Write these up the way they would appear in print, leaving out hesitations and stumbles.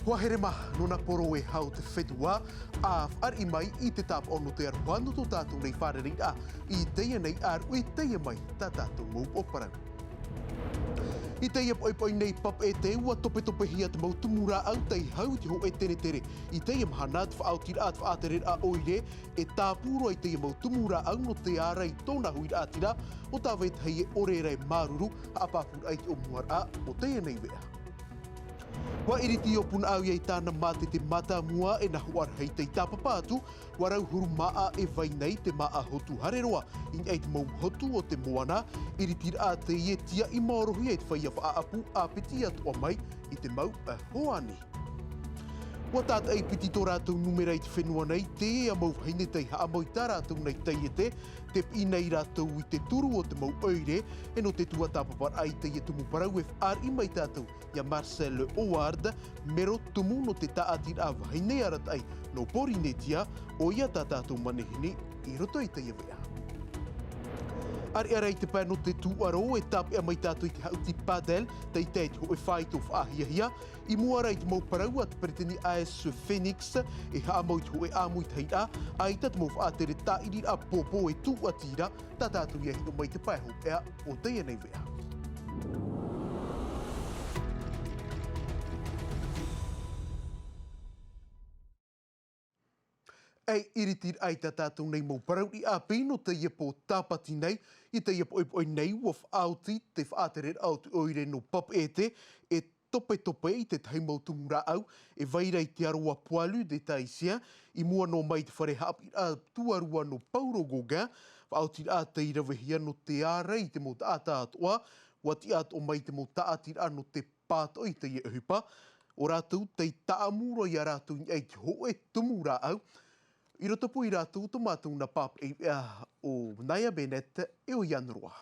Waherema nona poro e hau te whetua a whaari mai I te tap ono te aruhanu tō tātou nei whāreri a I teia nei aru I teia mai tā tātou mou oparau. I teia poi nei pap e te ua tope hia te mau tumura au tei hau te ho e tere tere. I teia mahana te whaautir at whaatere a oire e tāpuro I teia mau tumura au no te ara I tōna hui atira o tā weit hei e ore rei maruru a apapur ai o muar a o teia nei wea. Wa iriti o puna au iei tāna mate te mata mua e na huar hei te tāpapātu, warau huru maa e vai nei te maa hotu hareroa. I eit mau hotu o te moana, iritir a te ie tia I maorohi e te whaia whaapu a piti atua mai I te mau a hoani. Wa tāta ei piti tō rātou numera I te whenua nei, te a mau haine tei haa mau tā rātou nei teie te pinei rātou I te turu o te mau oire, e no te tua tāpapar ai teie tumu parau e whaari mai tātou ia Marcel Howard, mero tumu no te taatir a haine arat ai no pori netia o ia tā tātou manehine I roto I teie wea. Ari arai te pēno te tūaro e tāpe a mai tātou I te hauti padel, tei teit ho e whaito whaahia I mua rai te mau parau at preteni AS Phoenix e haa mau te ho e āmui teira, a I tat mau whaatere tairi a popo e tū atira, tā tātou ia hino mai te pēho ea o teia nei wea. Ei iritir ai tā tātou nei mau parau I a pino te ia po tapati nei, I te ia po nei ua whaauti te whaatere autu oire no pap e tope I te tai mau tumura au, e vairei te aroa pualu de taisia, I mua no mai te whare hapi a tuarua no pauro goga, whaauti a te irawehia no te ārei te mo taata atoa, wati at o mai te mo taati a no te pāto I te ia hupa, o rātou te taamuro I a rātou I eit ho e tumura au, I roto po I rātou tomātou na pap o Naya Bennett e o Ianroa.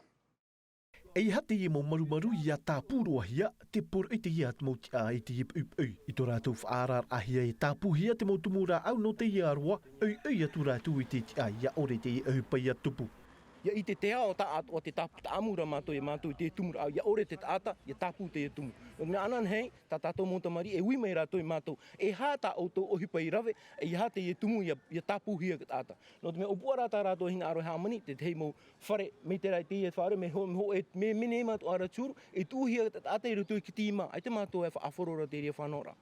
Ei hate I mo marumaru I a tāpūroa hia, te por I te ia te mauti a I te ip I tō rātou whaarar ahia I tāpūhia te mautumura au no te ia aroa, atu rātou I te a ia ore te ia hupai a tupu. Ia I te ao taat o te tapu taamura mātou I te tumura au. Ia ore te taata, ia tapu te tumu. Ngā anan hei, tā tātou montamari, e ui mai rātou I mātou. E hā tā o tō ohipa I rave, e hā te tumu, ia tapu hia ka tāta. No te mea upua rātā rātou hinga aro hāmani, te hei mau whare, me te rai te ia whare, me ho me mene mātou ara tūru, e tūhia ka tāta I rutu I ki tīma, ai te mātou e whaaforora te ria whanora.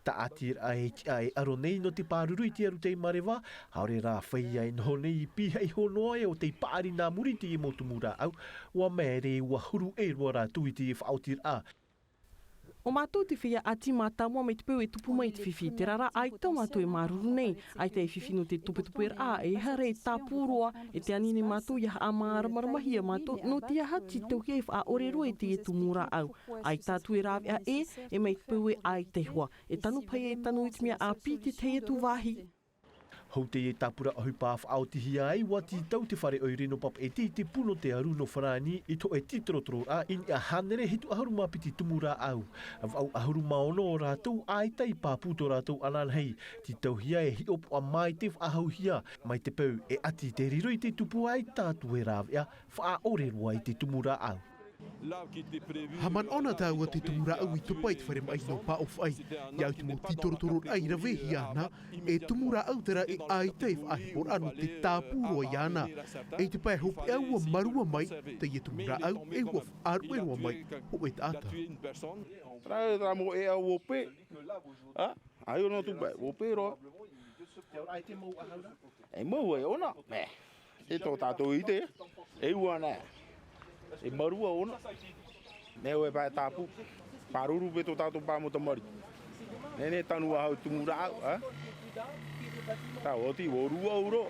Ta atir ai aro nei no te pāruru I te aru tei marewa, haore rā whai ai no nei I piha I honoa e o te pāri nā muri te I motumura au, ua mere ua huru e roa rātu I te whaotir a. O mātou te whia ati mātaua me te peu e tupu mai te whiwhi te rara, ai tau mātou e maruru nei, ai te whiwhi no te tupe a, e hare e tāpūroa, e te anine mātou ia a māramaramahi a mātou, no te aha ti tauhia e wha orero e te e tumura au. Ai tātou e rāwea e mai te peu e ai te hua, e tanu pai e tanu I te mea api te te e tu wāhi. Hau te e tāpura ahui pāwh aotihi ai, wati tau te whare oire no pap e te puno te aru no wharani I to e titorotoro a in a hanere hitu ahuru mapiti tumura au. Au ahuru maono o rātou ai tai pāputo rātou anan hei, ti tau hia e hiopo a mai te whahau hia, mai te pau e ati te riro I te tupu ai tātu e rāwea, wha ore roa I te tumura au. Haman ona tāua te tumura au I tupai te whare mai no pā of ai. Iau te mo titorotoro ai rawehi ana, e tumura au tera e ai te whahi por anu te tāpūroa I ana. E te pai hopi au a marua mai, te ia tumura au e hua whaaru e roa mai, ho e tāta. Rā mo e au ope, ai ono tu bai, ope roa. E mau e ona, e tō tātou I te, e ua nē. E marua ona. Neo e pai tāpu. Pāruru pe tō tātou pāmotamari. Nene tanua hau tumura au. Tā oti, orua uro.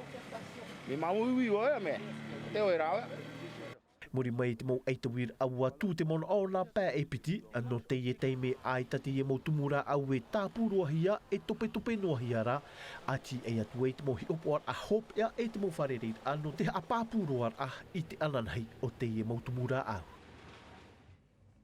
Me mamu iwi oia me. Teo e rawe. Muri mai te mau eitawir aua tū te mona o nā pā e piti, anō te e teime ai tati e mau tumura au e tāpūroa hia e tope noa hia rā. Ati e atu e te mau hiopoar a hop ea e te mau wharereit anō te apāpūroar a I te ananhei o te e mau tumura au.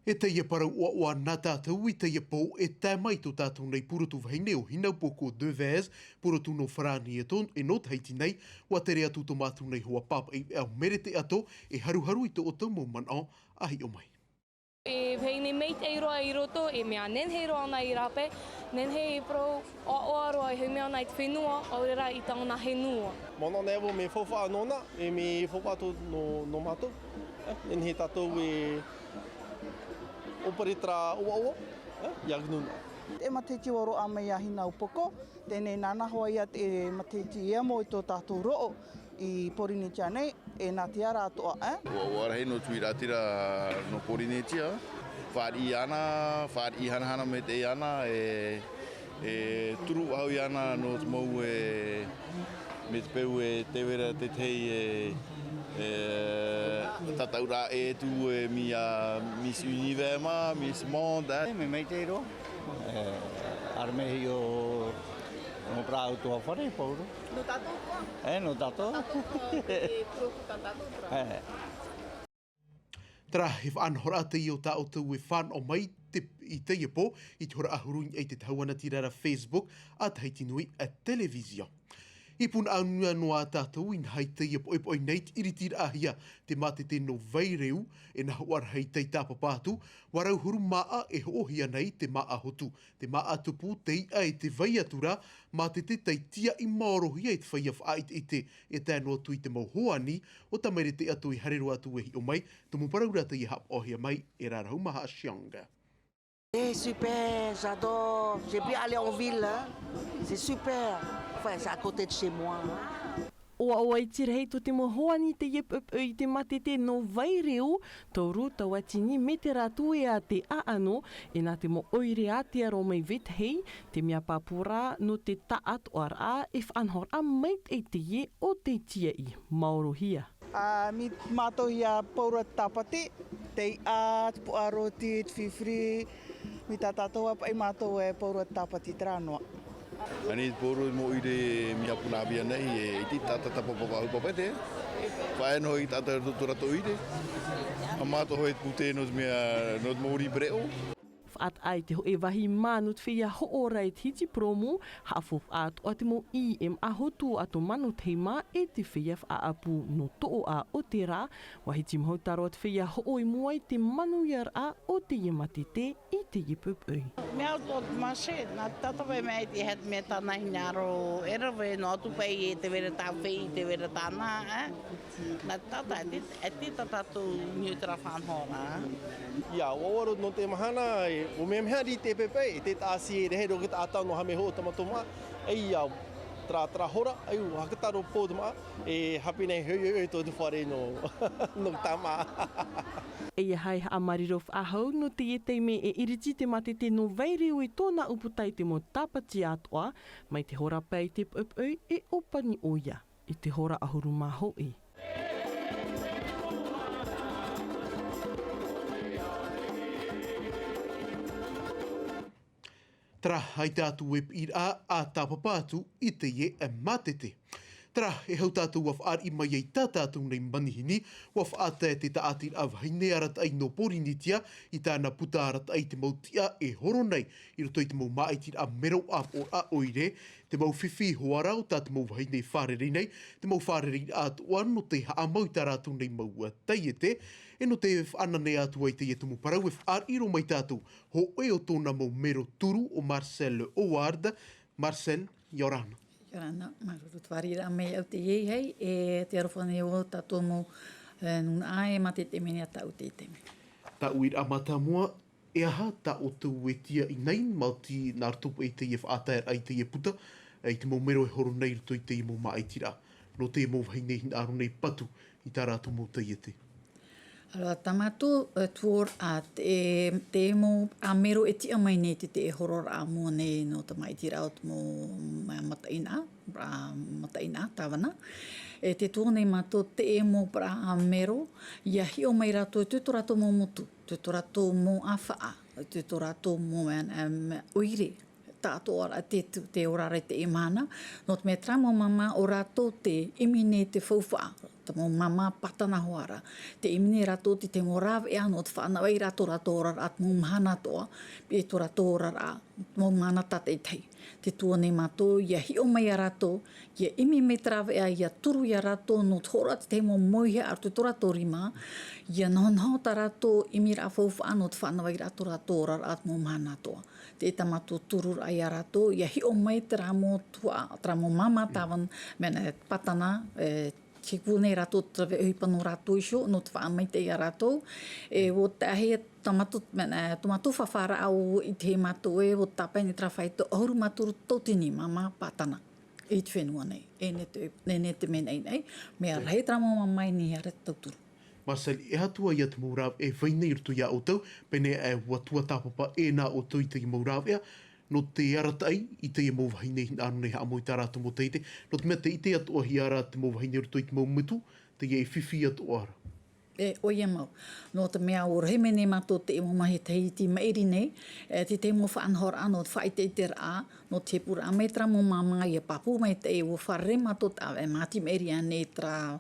E te ia parau oa nā tātou I te ia pō e tā mai tō tātou nei purotu whaine o hinau poko de vaz, purotu no wharani e ton e not heiti nei, wa tere atu tō mātou nei hoa pāpa e au mere te ato e haru I tō o tau mo man o ahi o mai. E hei ni meit e roa I roto, e mea nen hei roa ana I rape, nen hei pro o aroa I hei mea ana I te whenua, o rera I tangana he nua. Mono ne ewo me whawha anona, e me whawha to no mato. Nen he tatou e opare tra ua, iagnuna. E mateti waro a mai ahina upoko, tēnei nāna hoa ia te mateti ia mo I tō tātou ro'o I Porinitia nei, e nā te ara atoa, Ua hei no tui ratira no Porinetia. Whaari ana, whaari hanahana me te ana, e turu au I ana no te mau me te peu e te wera te tei tataura e tu Miss Univers, Miss Monde. Me mai te ro. Arme o mo prau to fare pauro. No tātou? No tato. E proku tā tātou? Tra he whaanhora te I o tā o tau e whan o mai I te po I te hora ahurungi e te tauana tirara Facebook a teiti nui a televizio. I pun anua noa tātou in hei te oi nei iritir ahia te mate te no veireu e na war hei te tāpapātu, warau huru maa e hohia nei te maa hotu, te maa tupu te ai te veiatura, mate te tia I maorohia I te whaia whaait I te e tēnoa tui te mauhoani, o tamaire te atu I harero atu e hi o mai, tumu paraura te I hap ohia mai e rarau maha Xianga. C'est super, j'adore. J'ai pu aller en ville, hein. C'est super. Enfin, c'est à côté de chez moi. O ai tira hei to te mohoani te I te mate te no vaireu, tau ru tau atini me te ratu e a te aano, e nā te mo oire a te aro mai vet hei, te mea papura no te taat o ara e whanhor a mait e te ie o te tia I Maorohia. Mi mātou ia paura tapati, te art, puaroti, te whiwhiri, mi tā tātou apa I mātou e paura tapati trānoa. Ani poro mo I re mi apuna bia nei e ti tata tapa papa pete. Fa no I tata tutura to ide. Amato hoit pute nos mea nos mori breo. At ai te ho e wahi manut whia ho ora e titi promo, hafo at o te mo I em ahotu ato manu teima e te whia a apu no too a o te rā, wahi tim hautaro at whia ho oi mua I te manu iar a o te iemate te I te ipupui. Mea o te mase, nā tatawe mea I te het mea tāna hinaro erawe no atu pai e te wera tā whei, te wera tāna, Nā tata, e te tatatu niutara whanhora. Ia, wawaro no te mahana, o mea mea ri te pepe, e te tāsi e rehe roke ta atau no hame ho tamatoma, e ia, tra hora, ai u hakataro pōtama, e hapi nei hoi tō te whare no tama. E hai a marirof ahau no te etei me e iriti te mate te no veireu I tōna uputai te mo tapati atoa, mai te hora pei te pupui e opani oia, I te hora ahuru maho e. Tra hai tātu web I a tāpapātu I te ie e matete. Tra e hau tātou waf ar I mai ei tā tātou nei manihini, waf ata e te taatir av haine arat ai no Porinitia I tāna puta arat ai te mautia e horo nei, I roto I te mau maaitir a mero ap o a oire, te mau whiwhi hoarau tā te mau haine whāreri nei, te mau whāreri atu no te haa mau tā rātou nei maua taiete, e no te whanane atu ai te etumu parau e whaar I ro mai tātou, ho e o tōna mau mero turu o Marcel Howard. Marcel, Yorana. Yorana, maruru twarira mei au te iei hei, e te arofane o tātou mo nuna ae mate te mene a tau te teme. Ta uir a mata mua, e aha ta o tau e tia I nei, mauti nār tupu e te ie whaataer ai te ie puta, e te mau mero e horo nei rito I te ie mau maaitira. No te ie mau vai nei aro nei patu I tā rātou mau te iete. Aloha tamatu tuor a te mo a mero e tia mai nei te e horor a mua nei no te maitira o te mo mataina, tawana. E te tuo nei mato te e mo pra a mero, ia hi o mai rato e tuto rato mo motu, tuto rato mo a whaa, tuto rato mo oire. Tātou ora te orare te e mana, no te me tramo mama o rato te imine te whauwha, Tamo mama patana hoara. Te imini rato ti te morav e anot whanau ei rato ratorar at mo mahana toa. Pe to ratorar a mo mana tatei tei. Te tua ne mato, ia hi o mai a rato, ia imi me trawe a ia turu ia rato, no tora te mo moihe ar tu tora torima, ia noho ta rato imi ra faufa anot whanau ei rato ratorar at mo mahana toa. Te tamato turur ai a rato, ia hi o mai te ramo tua, tramo mama tawan, mena patana, Ke kune rato trawe uhipano rato iso, no te whaamai te ia rato. O te ahi tomato whawhara au i te mato o tapai ni trawhai to ahuru maturu totini mama patana. I te whenua nei. Ne te menei nei. Mea rei tramo mamai ni hare tauturu. Marcel, e hatua ia te maurau e whainei rutu ia o tau, pene e watua tāpapa e nā o tau i te maurau ea, no te aratai i te ia mauwahine anu nei haa moi tā rātu mo teite, no te mea te i te atua hi ara te mauwahine rutu i te maumutu, te ia i whiwhi atua ara. O ia mau. No te mea o rehe mene mato te e momahe te hiti mairi nei, te mo whaanhor ano te whai te iter a, no te pura a metra mo mama ia papu mai te e o whare mato ta e mati mairi ane tra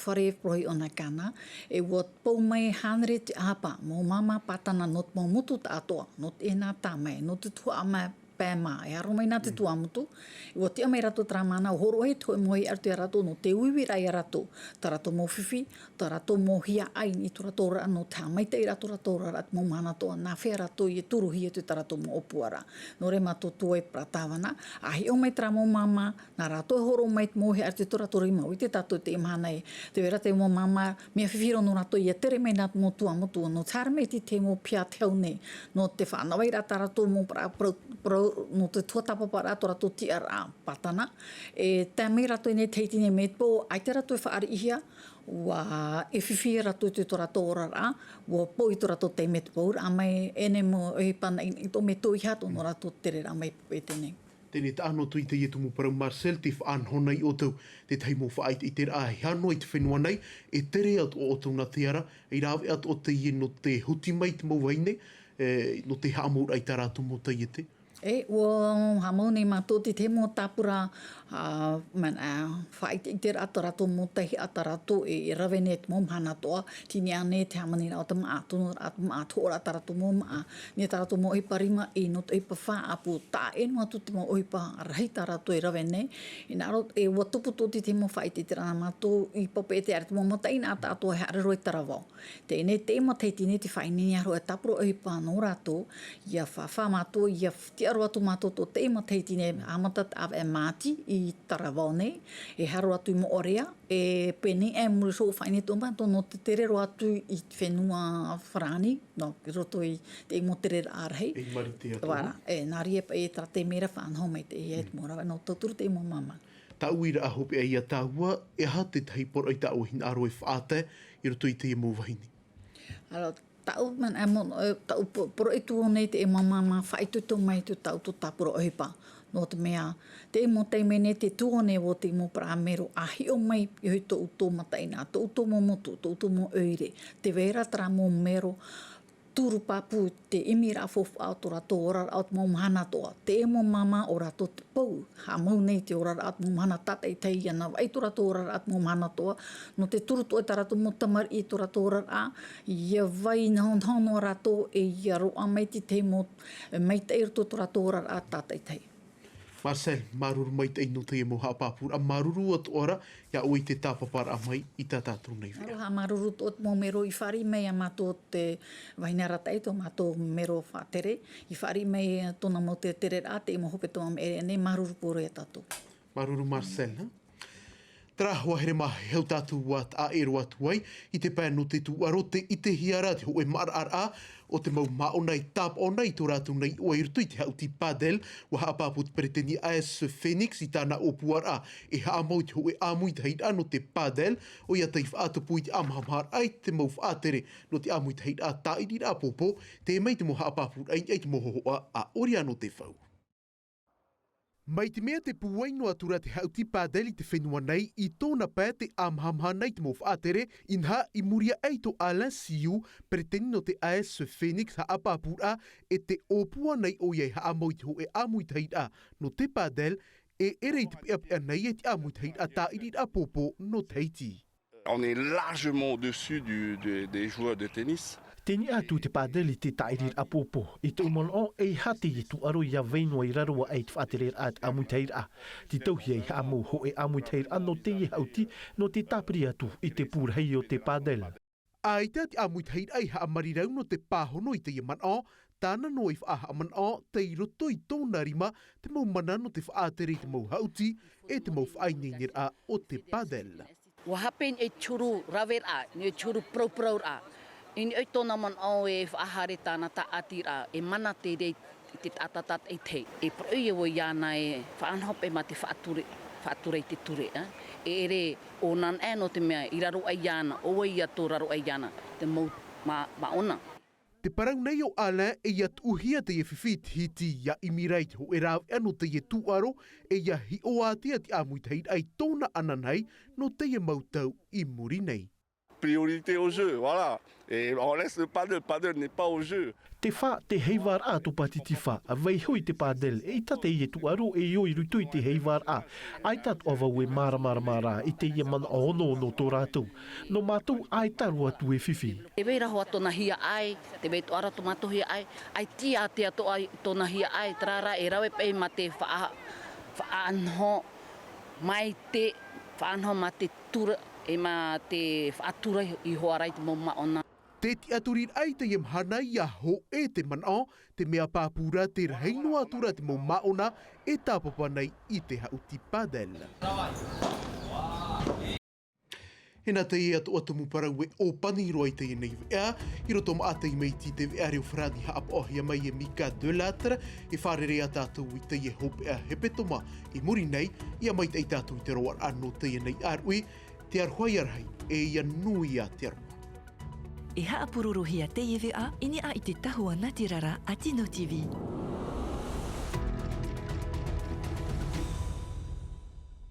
whare prohi ona kana, e o pou mai hanre te apa, mo mama patana not mo mutu ta atoa, not e nā tāmai, not te tua ama pēmā, e aro mai nā te tua mutu, e o te amai rato tra mana, o horo hei toi mohi ar te rato, no te uiwira i rato, ta rato mo whiwhi, ta rato mo hia ai ni tu rato ra, no tā mai te i rato ra rat mo mana toa, nā whea rato i e turu hia tu ta rato mo opuara. No re mato tua e pratawana, ahi o mai tra mo mama, nā rato e horo mai te mohi ar te tu rato rima, i te tato te imahana e, te vera te mo mama, mea whiwhiro no rato i e tere mai nā mo tua, no tāra mai te mo pia teo nei, no te whanawai rata rato mo no te tuatapapa rato rato ti ara patana. E tāmei rato i nei teitine me po, ai te rato e whaari ihia, wa e whiwhi rato te to rato ora ra, wa po i to rato te me po, a mai ene mo e pana i to me to i hato no rato tere ra mai po e tenei. Tēne te ano tui te ietu mo parau Marcel, te whaanhona i o tau, te tei mo whaait i te rā hano i te whenua nei, e tere atu o tau na te ara, e rāwe atu o te ie no te huti mai te mauaine, no te haamur ai tā rātu mo te iete. O hamau nei mato te mo tāpura whaite i te rato mo tehi atarato e rawe ne te mo mhana toa, tini ane te hamani rao te maatono, maato ora atarato mo maa, ne tarato mo oipa rima e no te oipa wha apu, tā enu atu te mo oipa rahi tarato e rawe nei, e naro e watuputo te mo whaite te rana mato i pope e te are te mo matai nā tātou he arero e tarawao. Te ne te mataiti ne te whainini aro e tapuro oipa no rato, ia whawha mato, ia te aro atu mato to te mataiti ne amata awe e mati i tarawao nei, e haro atu i mo orea, e pene e muri so whaine tō mato no te terero atu i whenua wharani, no, roto i te mo terero ārhei. E marite atu. Wara, nāri e tra te mera whanho mai te e te morawa, no tauturu te mo mama. Ta uira a hope e ia tāua, e ha te tahi poro i ta uhin aro e whaate, i roto i te e mo wahini. Alo, tau man tau poro e tuo nei te e mama whaitu tō mai tu tau tu tapuro ohipa. No te mea, te mo te mene te tuo nei o te mo pra mero ahi o mai i hui tō uto mataina, tō uto mo motu, tō uto mo oire, te vera tra mo mero turu papu te imi ra fofu auto rato ora out mo mahana toa. Te e mo mama o rato te pou, ha mau nei te ora out mo mahana tata i tei ana, vai to rato ora out mo mahana toa, no te turu toa ta rato mo tamar i to rato ora a, ia vai na hono rato e ia roa mai te mo, mai te iro to rato ora a tata i tei. Marcel, maruru mai te ino te e mo haapapura, a maruru atu ora, ia oi te tāpapara mai i tā tātou nei whea. Ha maruru tot mo mero i whari mei a mato te wahinaratai to mato mero whātere, i whari mei tona mo te tere rā te mo hope toa me nei maruru poro e tātou. Maruru Marcel, ha? Tara hoa here mahi heu tātou wat a ero atu ai, i te pēr no te tuaro te i te hiara, te hoe marara, o te mau mao nei tap o nei tō rātou nei o irtu i te hauti padel, wa haapaput pereteni AS Phoenix i tāna o puara, e haamau te hoe amui te heit ano te padel, o ia tei whaatapu i te amhamhar ai te mau whaatere, no te amui te heit a tairi rā popo, te mei te mo haapaput ai te mo hoa a ori ano te whau. Mai te mea te puaino atura te hauti padel i te whenua nei i tōna pē te amhamha nei te mo whaatere inha i muria ei to Alain Siu preteni no te AS Phoenix ha apapura e te opua nei o iei ha amoi te hoe amui te hita no te padel e ere te pia nei e te amu te a ta iri a popo no teiti. On est largement au-dessus des joueurs de tennis. Teni atu te padeli te tairir a popo. I te umon o e hati i tu aro ia veinua i rarua e te whaterer at amuteir a. Ti tauhi e amu ho e amuteir ano te i hauti no te tapri atu i te pūrhei o te padel. Ai te amuteir ai ha amarirau no te pāhono i te iaman o, tāna no i whaaha aman o, te i roto i tōna rima te mau mana no te whaatere te mau hauti e te mau whainengir a o te padel. Wahapen e churu raver a, ne churu pro a. Ini oi tōna man o e whaahare tāna ta atira e mana te rei te atatat e te. E proi e wo iana e whaanhope ma te whaature i te ture. E ere o nan e no te mea i raro ai iana, o ia tō raro ai iana, te mau maona. Te parau nei o Alain e ia tuhia te e whiwhit hiti ia imireit ho e rāw ano te e tuaro e ia hi o atea te amuiteid ai tōna ananai no te e mautau i muri nei. Priorité au jeu, voilà. Et on laisse le padel n'est pas au jeu. Te wha te heivar a tupati ti wha, a vei hui te padel, e tate i e tuaro e ioi rutu i te heivar a. Ai tat ova ue mara i te ia mana ono no tō rātou. No mātou ai taru atu e whiwhi. E veira hoa tōna hia ai, te vei toara tō mātou hia ai, ai tia te ato ai tōna hia ai, trara e rawe pei ma te whaanho mai te whaanho ma te tura, e ma te whaatura i hoarai te mau maona. Te ti aturir ai te iam hana i a ho e te mana te mea pāpura te reino atura te mau maona e tāpapa nei i te hauti padel. Hena te e atu atu muparau e o paniro ai te e nei vea, i roto ma ata i meiti te vea reo frani haap ohia mai e Mika de Latre, e wharere a tātou i te e hope a hepetoma i muri nei, i a mai te tātou i te roar anō te e nei arui, te arhuai arhai e ia nui a te arua. E haa pururuhia te e vea, ini a i te tahua Natirara a Tino TV.